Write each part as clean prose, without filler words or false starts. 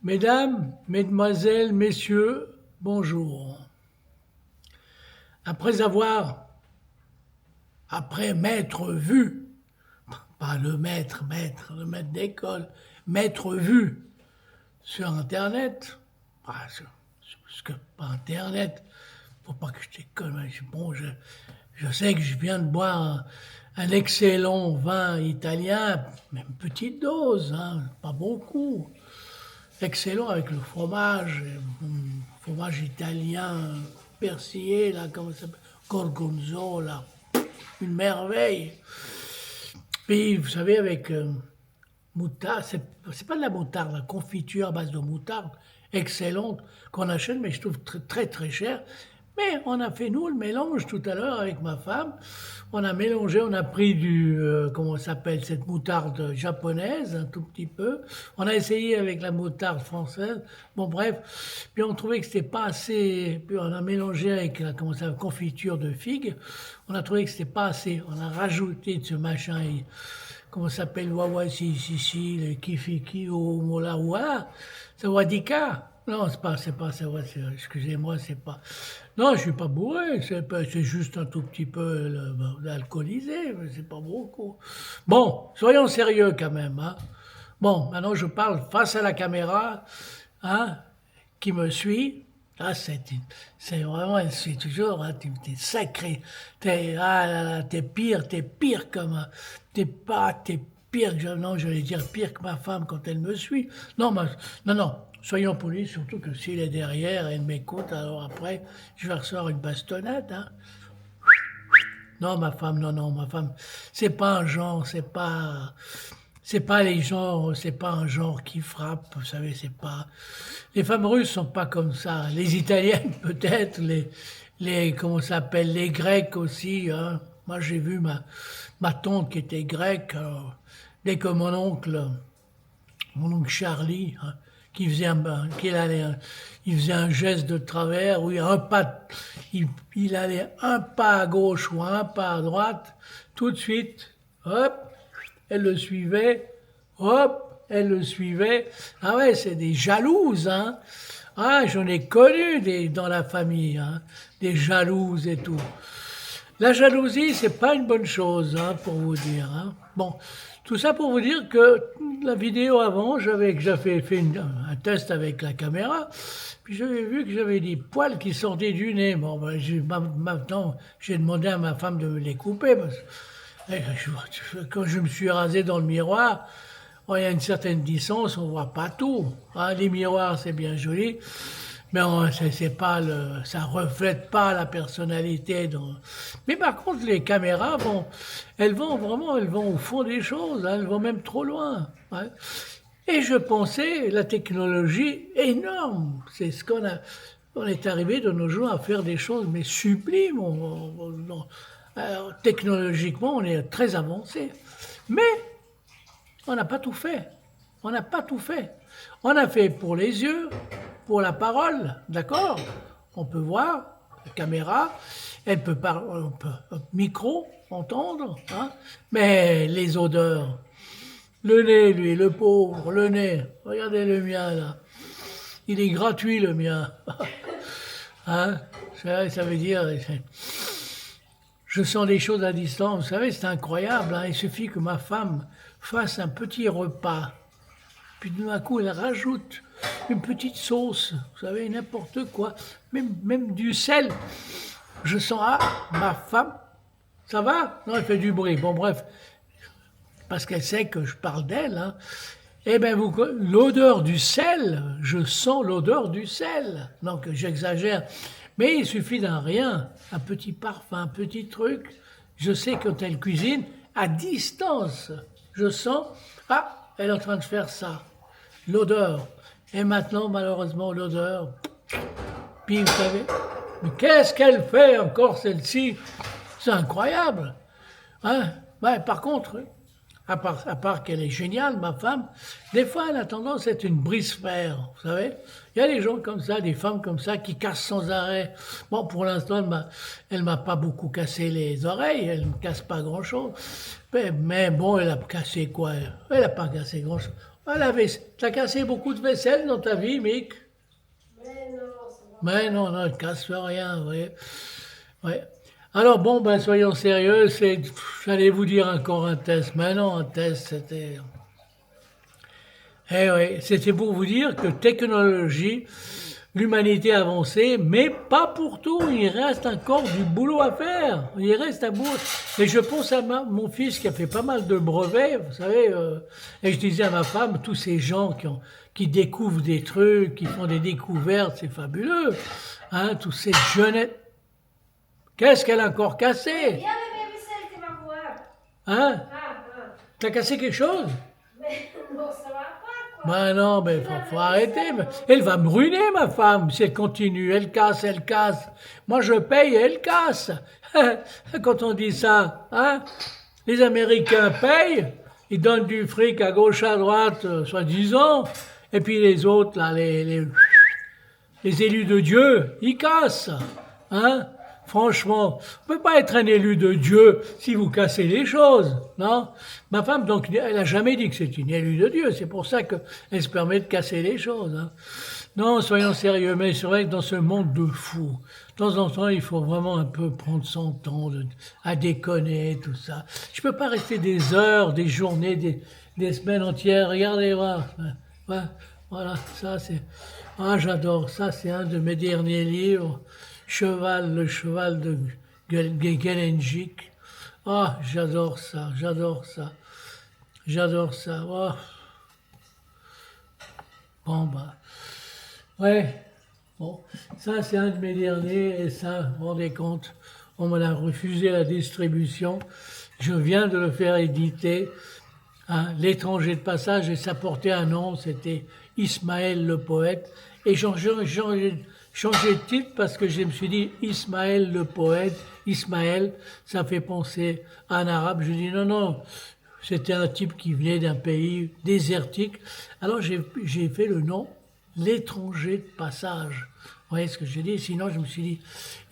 Mesdames, Mesdemoiselles, Messieurs, bonjour. Après avoir, après m'être vu, pas le maître d'école, m'être vu sur Internet, parce que pas Internet, faut pas que je déconne, mais bon, je sais que je viens de boire un excellent vin italien, même petite dose, hein, pas beaucoup. Excellent avec le fromage, fromage italien persillé, là, comment ça s'appelle? Gorgonzola, une merveille. Puis, vous savez, avec moutarde, c'est pas de la moutarde, la confiture à base de moutarde, excellente, qu'on achète, mais je trouve très très, très cher. Mais on a fait, nous, le mélange tout à l'heure avec ma femme. On a mélangé, on a pris comment ça s'appelle, cette moutarde japonaise, un tout petit peu. On a essayé avec la moutarde française. Bon, bref. Puis on trouvait que c'était pas assez. Puis on a mélangé avec la, comment ça, confiture de figues. On a trouvé que c'était pas assez. On a rajouté de ce machin, comment ça s'appelle, Wawa, si, le Kifiki, ou Molawa, Sawadika. Non, excusez-moi, c'est pas. Non, je suis pas bourré, c'est juste un tout petit peu alcoolisé, mais c'est pas beaucoup. Bon, soyons sérieux quand même, hein. Bon, maintenant je parle face à la caméra, hein, qui me suit. Ah, c'est vraiment, c'est toujours, hein, t'es sacré, ah là là, t'es pire t'es pire que, non, j'allais dire pire que ma femme quand elle me suit. Non, non, non, soyons polis, surtout que s'il est derrière et elle m'écoute, alors après, je vais recevoir une bastonnade, hein. Non, ma femme, non, non, ma femme, c'est pas un genre, c'est pas les genres, c'est pas un genre qui frappe, vous savez, c'est pas. Les femmes russes sont pas comme ça. Les italiennes peut-être, comment ça s'appelle, les grecs aussi, hein. Moi j'ai vu ma tante qui était grecque, alors, dès que mon oncle Charlie, hein, qui faisait il faisait un geste de travers, oui, il allait un pas à gauche ou un pas à droite, tout de suite, hop, elle le suivait, hop, elle le suivait. Ah ouais, c'est des jalouses, hein. Ah, j'en ai connu dans la famille, hein, des jalouses et tout. La jalousie, c'est pas une bonne chose, hein, pour vous dire, hein. Bon, tout ça pour vous dire que la vidéo avant, j'avais fait un test avec la caméra, puis j'avais vu que j'avais des poils qui sortaient du nez. Bon, ben, maintenant, j'ai demandé à ma femme de me les couper, parce que quand je me suis rasé dans le miroir, bon, il y a une certaine distance, on voit pas tout, hein. Les miroirs, c'est bien joli, mais c'est pas ça reflète pas la personnalité. Mais par contre, les caméras elles vont au fond des choses, hein, elles vont même trop loin, hein. Et je pensais, la technologie énorme, c'est ce on est arrivé de nos jours à faire des choses, mais sublimes. Alors, technologiquement, on est très avancé. Mais on n'a pas tout fait. On n'a pas tout fait. On a fait pour les yeux, pour la parole, d'accord? On peut voir, la caméra, elle peut parler, micro, entendre, hein? Mais les odeurs, le nez, lui, le pauvre, le nez, regardez le mien là, il est gratuit le mien, hein? Ça veut dire, je sens des choses à distance, vous savez, c'est incroyable, hein? Il suffit que ma femme fasse un petit repas. Puis d'un coup, elle rajoute une petite sauce, vous savez, n'importe quoi, même du sel. Je sens, ah, ma femme, ça va? Non, elle fait du bruit. Bon, bref, parce qu'elle sait que je parle d'elle, hein. Eh bien, l'odeur du sel, je sens l'odeur du sel. Donc, j'exagère. Mais il suffit d'un rien, un petit parfum, un petit truc. Je sais quand elle cuisine, à distance, je sens, ah, elle est en train de faire ça. L'odeur. Et maintenant, malheureusement, l'odeur. Puis, vous savez, mais qu'est-ce qu'elle fait encore celle-ci? C'est incroyable, hein? Ouais, par contre, à part qu'elle est géniale, ma femme, des fois elle a tendance à être une brise-fer, vous savez. Il y a des gens comme ça, des femmes comme ça, qui cassent sans arrêt. Bon, pour l'instant, elle m'a pas beaucoup cassé les oreilles, elle ne me casse pas grand-chose. Mais bon, elle a cassé quoi? Elle a pas cassé grand-chose. T'as cassé beaucoup de vaisselle dans ta vie, Mick? Mais non, ça va. Mais non, non, elle casse rien, vous voyez. Ouais. Alors bon, ben soyons sérieux, j'allais vous dire encore un test, mais non, un test, c'était... Eh oui, c'était pour vous dire que technologie, l'humanité a avancé, mais pas pour tout. Il reste encore du boulot à faire. Il reste à bout. Et je pense à mon fils qui a fait pas mal de brevets, vous savez. Et je disais à ma femme, tous ces gens qui découvrent des trucs, qui font des découvertes, c'est fabuleux. Hein, tous ces jeunettes. Qu'est-ce qu'elle a encore cassé? Viens le babycell, tu vas voir. Hein? Ah. T'as cassé quelque chose? Mais non, ça va pas, quoi. Ben non, mais faut arrêter. Elle va me ruiner, ma femme, si elle continue. Elle casse, elle casse. Moi, je paye et elle casse. Quand on dit ça, hein? Les Américains payent, ils donnent du fric à gauche, à droite, soi-disant. Et puis les autres, là, les élus de Dieu, ils cassent. Hein? Franchement, on ne peut pas être un élu de Dieu si vous cassez les choses, non? Ma femme, donc, elle n'a jamais dit que c'est une élue de Dieu. C'est pour ça qu'elle se permet de casser les choses. Hein. Non, soyons sérieux, mais c'est vrai que dans ce monde de fous, de temps en temps, il faut vraiment un peu prendre son temps à déconner, tout ça. Je peux pas rester des heures, des journées, des semaines entières. Regardez, voilà, ça c'est... Ah, j'adore, ça c'est un de mes derniers livres. Le cheval de Gelenjik. Ah, j'adore ça, j'adore ça, j'adore ça. Oh. Bon, bah, ouais, bon, ça c'est un de mes derniers, et ça, vous vous rendez compte, on me l'a refusé la distribution. Je viens de le faire éditer, hein, L'étranger de passage, et ça portait un nom, c'était Ismaël le poète. Et changé de titre parce que je me suis dit Ismaël le poète, Ismaël, ça fait penser à un arabe. Je dis non, non, c'était un type qui venait d'un pays désertique. Alors j'ai fait le nom L'étranger de passage. Vous voyez ce que j'ai dit? Sinon, je me suis dit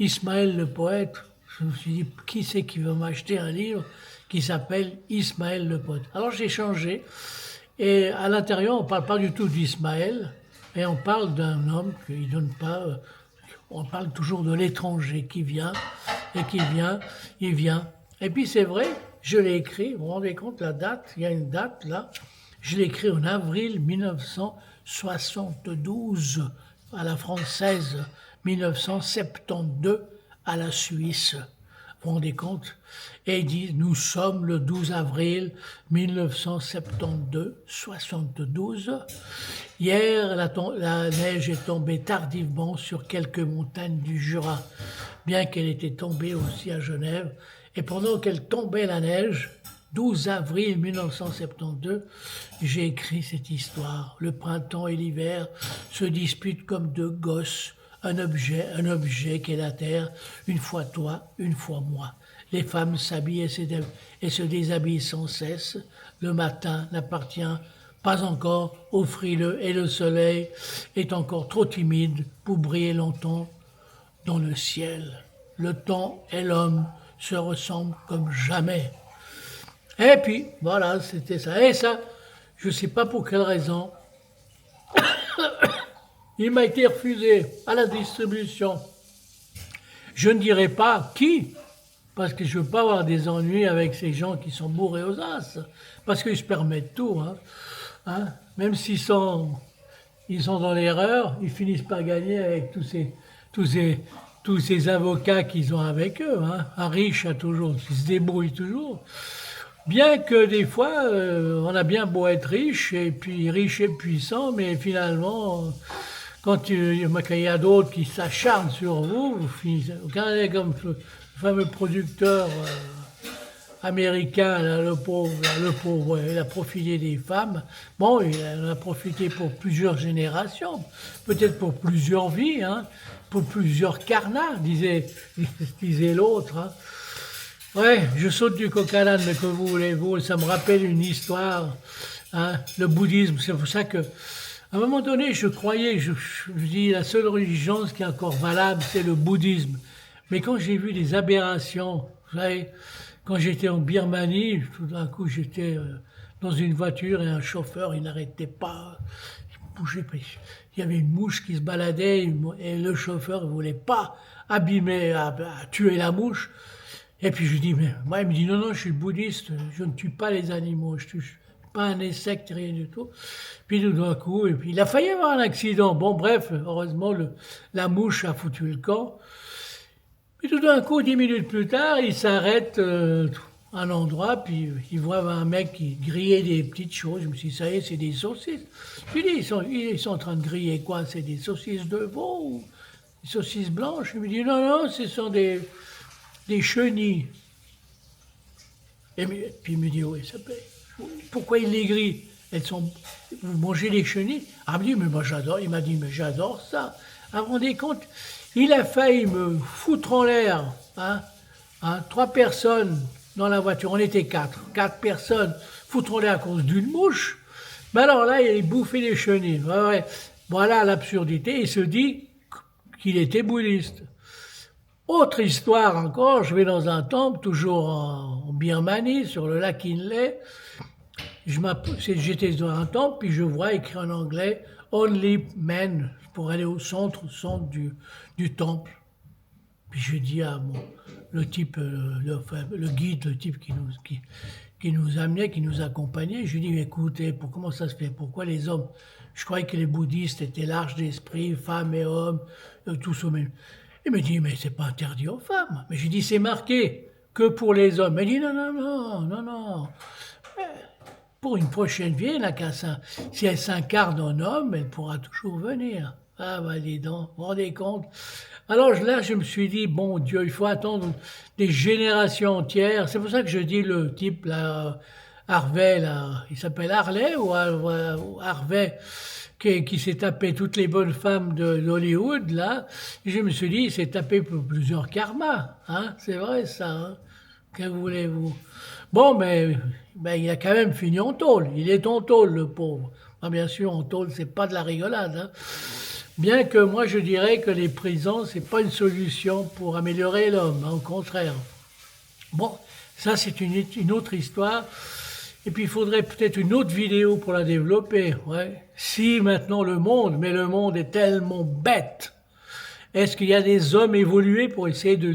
Ismaël le poète. Je me suis dit, qui c'est qui veut m'acheter un livre qui s'appelle Ismaël le poète? Alors j'ai changé. Et à l'intérieur, on ne parle pas du tout d'Ismaël, et on parle d'un homme qui ne donne pas. On parle toujours de l'étranger qui vient, et qui vient, il vient. Et puis c'est vrai, je l'ai écrit, vous vous rendez compte la date, il y a une date là, je l'ai écrit en avril 1972 à la française, 1972 à la Suisse. Vous vous rendez compte? Et il dit, nous sommes le 12 avril 1972, 72. Hier, la neige est tombée tardivement sur quelques montagnes du Jura, bien qu'elle était tombée aussi à Genève. Et pendant qu'elle tombait la neige, 12 avril 1972, j'ai écrit cette histoire. Le printemps et l'hiver se disputent comme deux gosses. Un objet qu'est la terre, une fois toi, une fois moi. Les femmes s'habillent et se déshabillent sans cesse. Le matin n'appartient pas encore aux frileux et le soleil est encore trop timide pour briller longtemps dans le ciel. Le temps et l'homme se ressemblent comme jamais. Et puis, voilà, c'était ça. Et ça, je ne sais pas pour quelle raison, il m'a été refusé à la distribution. Je ne dirai pas qui, parce que je ne veux pas avoir des ennuis avec ces gens qui sont bourrés aux as, parce qu'ils se permettent tout. Hein. Même s'ils sont dans l'erreur, ils finissent par gagner avec tous ces avocats qu'ils ont avec eux. Hein. Un riche il se débrouille toujours. Bien que des fois, on a bien beau être riche et puissant, mais finalement... Quand il y a d'autres qui s'acharnent sur vous, vous finissez. Regardez comme le fameux producteur américain, là, le pauvre, il a profité des femmes. Bon, il en a profité pour plusieurs générations, peut-être pour plusieurs vies, hein, pour plusieurs carnats, disait l'autre. Hein. Ouais, je saute du coq à l'âne, mais que vous voulez-vous, ça me rappelle une histoire, hein, le bouddhisme, c'est pour ça que à un moment donné, je croyais, je dis, la seule religion qui est encore valable, c'est le bouddhisme. Mais quand j'ai vu les aberrations, vous savez, quand j'étais en Birmanie, tout d'un coup, j'étais dans une voiture et un chauffeur, il n'arrêtait pas, il bougeait pas. Il y avait une mouche qui se baladait et le chauffeur ne voulait pas abîmer, à tuer la mouche. Et puis je lui dis, mais moi, il me dit, non, non, je suis bouddhiste, je ne tue pas les animaux, je tue pas un insecte, rien du tout. Puis tout d'un coup, et puis il a failli avoir un accident. Bon, bref, heureusement, la mouche a foutu le camp. Puis tout d'un coup, 10 minutes plus tard, il s'arrête à un endroit, puis il voit un mec qui grillait des petites choses. Je me suis dit, ça y est, c'est des saucisses. Je lui dis, ils sont en train de griller quoi? C'est des saucisses de veau ou des saucisses blanches? Il me dit, non, non, ce sont des chenilles. Puis il me dit, oui, ça paye. Pourquoi il les grille? Vous mangez les chenilles? Ah, il me dit, mais moi j'adore. Il m'a dit, mais j'adore ça. Ah, vous vous rendez compte? Il a failli me foutre en l'air. Hein, 3 personnes dans la voiture. On était 4. 4 personnes foutre en l'air à cause d'une mouche. Mais alors là, il a bouffé les chenilles. Ouais, ouais. Voilà l'absurdité. Il se dit qu'il était bouddhiste. Autre histoire encore, je vais dans un temple, toujours en Birmanie, sur le lac Inle. J'étais dans un temple, puis je vois écrit en anglais Only Men pour aller au centre du temple. Puis je dis à le type, le guide, le type qui nous amenait, qui nous accompagnait, je lui dis écoutez, comment ça se fait? Pourquoi les hommes? Je croyais que les bouddhistes étaient larges d'esprit, femmes et hommes, tous au même. Il me dit mais c'est pas interdit aux femmes. Mais je dis c'est marqué que pour les hommes. Il dit non, non, non, non, non. Pour une prochaine vie, elle n'a qu'à si elle s'incarne en homme, elle pourra toujours venir. Ah bah dis donc, vous vous rendez compte? Alors là, je me suis dit, bon Dieu, il faut attendre des générations entières. C'est pour ça que je dis le type là, Harvey, là, il s'appelle Harley ou Harvey, qui s'est tapé toutes les bonnes femmes d'Hollywood, là. Et je me suis dit, il s'est tapé pour plusieurs karmas, hein, c'est vrai ça, hein. Que voulez-vous? Bon, mais il a quand même fini en tôle. Il est en tôle, le pauvre. Ah, bien sûr, en tôle, c'est pas de la rigolade, hein. Bien que moi, je dirais que les prisons, c'est pas une solution pour améliorer l'homme, hein, au contraire. Bon, ça, c'est une autre histoire. Et puis, il faudrait peut-être une autre vidéo pour la développer, ouais. Si maintenant le monde est tellement bête, est-ce qu'il y a des hommes évolués pour essayer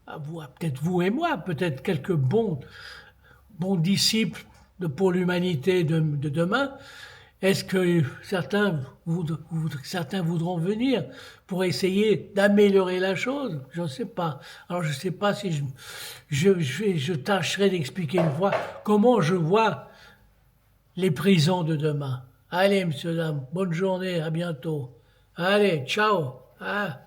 peut-être vous et moi, peut-être quelques bons disciples pour l'humanité de demain. Est-ce que certains voudront venir pour essayer d'améliorer la chose? Je ne sais pas. Alors je ne sais pas si je tâcherai d'expliquer une fois comment je vois les prisons de demain. Allez, messieurs, dames, bonne journée, à bientôt. Allez, ciao. Ah.